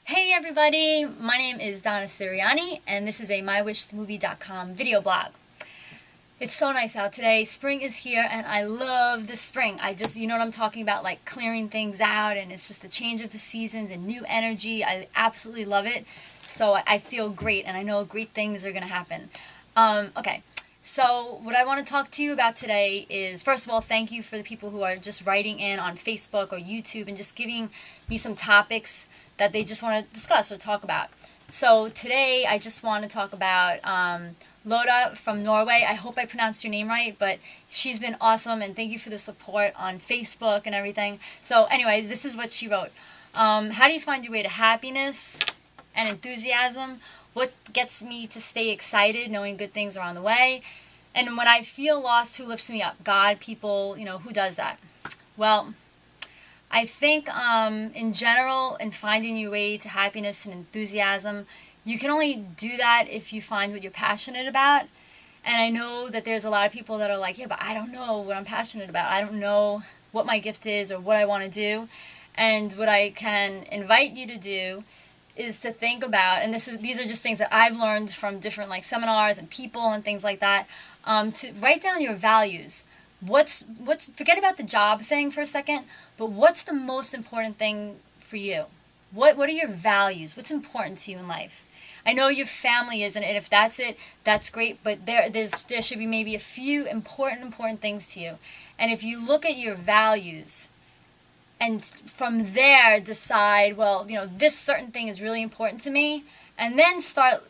Hey everybody, my name is Donna Siriani and this is a MyWishToMovie.com video blog. It's so nice out today. Spring is here and I love the spring. You know what I'm talking about, like clearing things out, and it's just a change of the seasons and new energy. I absolutely love it. So I feel great and I know great things are going to happen. Okay. So what I want to talk to you about today is, first of all, thank you for the people who are just writing in on Facebook or YouTube and just giving me some topics that they just want to discuss or talk about. So today I just want to talk about Loda from Norway. I hope I pronounced your name right, but she's been awesome, and thank you for the support on Facebook and everything. So anyway, this is what she wrote. How do you find your way to happiness and enthusiasm? What gets me to stay excited knowing good things are on the way? And when I feel lost, who lifts me up? God, people, who does that? Well, I think in general, in finding your way to happiness and enthusiasm, you can only do that if you find what you're passionate about. And I know that there's a lot of people that are like, yeah, but I don't know what I'm passionate about. I don't know what my gift is or what I want to do. And what I can invite you to do is to think about, and these are just things that I've learned from different seminars and people and things like that, to write down your values. Forget about the job thing for a second, but what's the most important thing for you? What are your values? What's important to you in life? I know your family is, and if that's it, that's great, but there should be maybe a few important things to you. And if you look at your values and from there decide, well, this certain thing is really important to me, and then start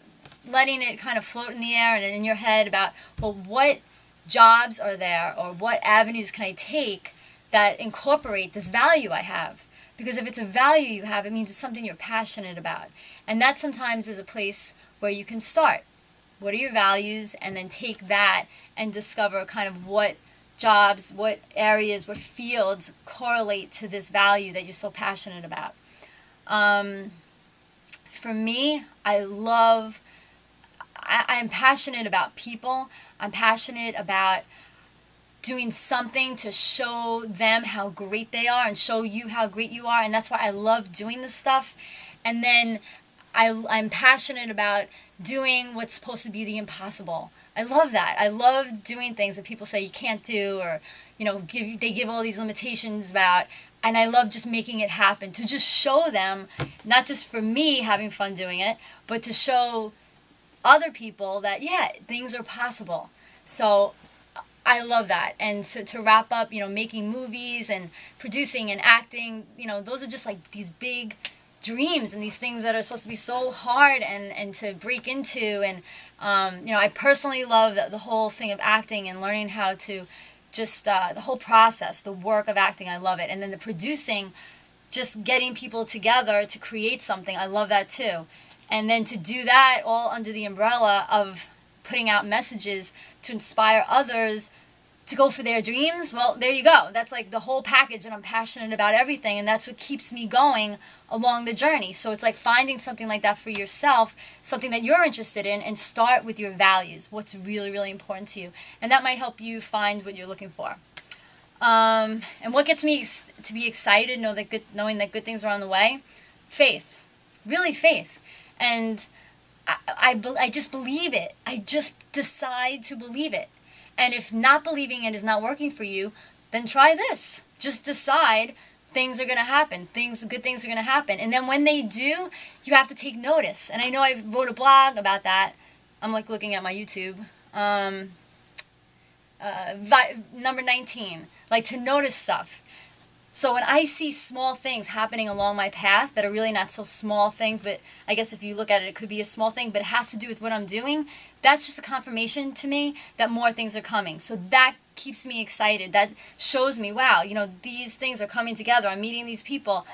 letting it kind of float in the air and in your head about, well, what jobs are there or what avenues can I take that incorporate this value I have? Because if it's a value you have, it means it's something you're passionate about. And that sometimes is a place where you can start. What are your values? And then take that and discover kind of what jobs, what areas, what fields correlate to this value that you're so passionate about. For me, I'm passionate about people. I'm passionate about doing something to show them how great they are and show you how great you are, and that's why I love doing this stuff. And then I'm passionate about doing what's supposed to be the impossible. I love that. I love doing things that people say you can't do, or they give all these limitations about, and I love just making it happen, to just show them, not just for me having fun doing it, but to show other people that, yeah, things are possible. So I love that. And so to wrap up, making movies and producing and acting, those are just like these big dreams and these things that are supposed to be so hard and to break into. And, I personally love the whole thing of acting and learning how to just, the whole process, the work of acting, I love it. And then the producing, just getting people together to create something, I love that too. And then to do that all under the umbrella of putting out messages to inspire others to go for their dreams, well, there you go. That's like the whole package, and I'm passionate about everything, and that's what keeps me going along the journey. So it's like finding something like that for yourself, something that you're interested in, and start with your values, what's really, really important to you. And that might help you find what you're looking for. And what gets me to be excited, knowing that good things are on the way? Faith. Really faith. And I just believe it. I just decide to believe it. And if not believing it is not working for you, then try this. Just decide things are going to happen. Good things are going to happen. And then when they do, you have to take notice. And I know I wrote a blog about that. I'm like looking at my YouTube. Number 19, like to notice stuff. So when I see small things happening along my path that are really not so small things, but I guess if you look at it, it could be a small thing, but it has to do with what I'm doing, that's just a confirmation to me that more things are coming. So that keeps me excited. That shows me, wow, these things are coming together. I'm meeting these people.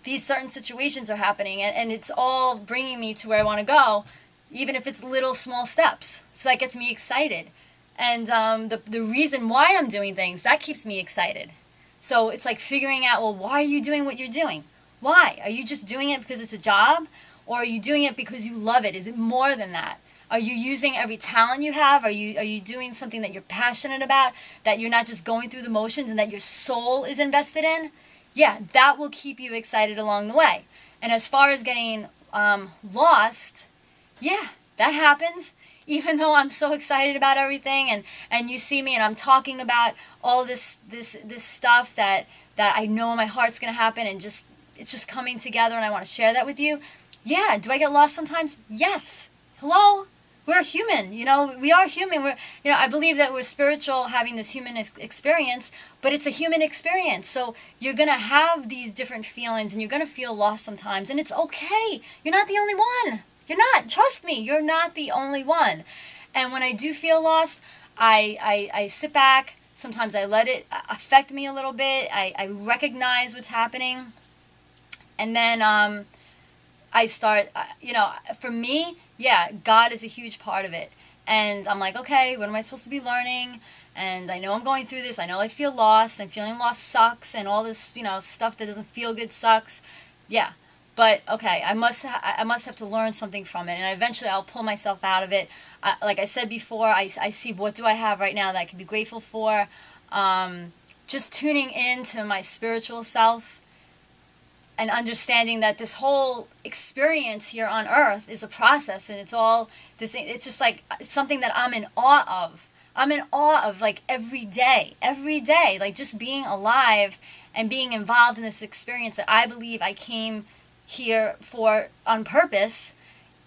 These certain situations are happening, and it's all bringing me to where I want to go, even if it's little small steps. So that gets me excited. And the reason why I'm doing things, that keeps me excited. So it's like figuring out, well, why are you doing what you're doing? Why? Are you just doing it because it's a job? Or are you doing it because you love it? Is it more than that? Are you using every talent you have? Are you doing something that you're passionate about, that you're not just going through the motions and that your soul is invested in? Yeah, that will keep you excited along the way. And as far as getting lost, yeah, that happens. Even though I'm so excited about everything, and you see me and I'm talking about all this stuff that I know in my heart's gonna happen, and it's just coming together, and I want to share that with you. Yeah, do I get lost sometimes? Yes. Hello? We're human, we are human. I believe that we're spiritual, having this human experience, but it's a human experience. So you're going to have these different feelings, and you're going to feel lost sometimes, and it's okay. You're not the only one. You're not. Trust me, you're not the only one. And when I do feel lost, I sit back. Sometimes I let it affect me a little bit. I recognize what's happening. And then I start, for me, yeah, God is a huge part of it. And I'm like, okay, what am I supposed to be learning? And I know I'm going through this. I know I feel lost, and feeling lost sucks, and all this, stuff that doesn't feel good sucks. Yeah. But okay, I must have to learn something from it, and eventually I'll pull myself out of it. Like I said before, I see what do I have right now that I can be grateful for. Just tuning in to my spiritual self, and understanding that this whole experience here on earth is a process, and it's all this. It's just like something that I'm in awe of. I'm in awe of, like, every day, like just being alive and being involved in this experience that I believe I came here for on purpose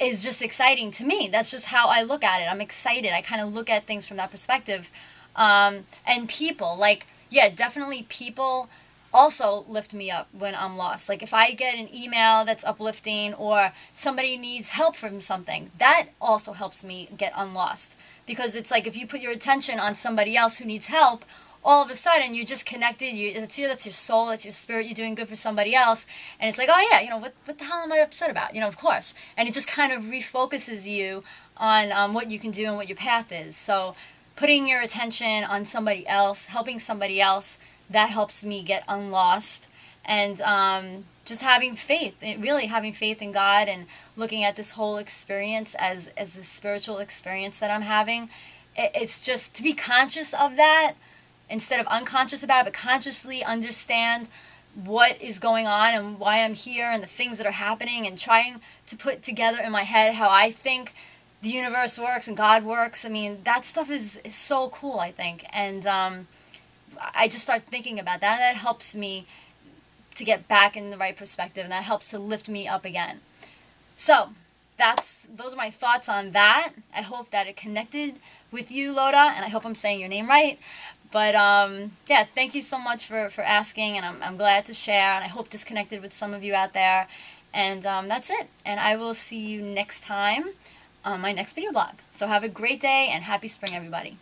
is just exciting to me. That's just how I look at it. I'm excited. I kind of look at things from that perspective. And people, like, yeah, definitely people also lift me up when I'm lost. Like if I get an email that's uplifting, or somebody needs help from something, that also helps me get unlost. Because it's like if you put your attention on somebody else who needs help, all of a sudden you're just connected. That's your soul, that's your spirit. You're doing good for somebody else, and it's like, oh yeah, what the hell am I upset about? Of course. And it just kind of refocuses you on what you can do and what your path is. So putting your attention on somebody else, helping somebody else, that helps me get unlost. And just having faith, really having faith in God, and looking at this whole experience as this spiritual experience that I'm having. It's just to be conscious of that, instead of unconscious about it, but consciously understand what is going on and why I'm here and the things that are happening, and trying to put together in my head how I think the universe works and God works. I mean, that stuff is so cool, I think. And I just start thinking about that, and that helps me to get back in the right perspective, and that helps to lift me up again. So those are my thoughts on that. I hope that it connected with you, Loda, and I hope I'm saying your name right. But yeah, thank you so much for asking, and I'm glad to share, and I hope this connected with some of you out there. And that's it. And I will see you next time on my next video blog. So have a great day, and happy spring, everybody.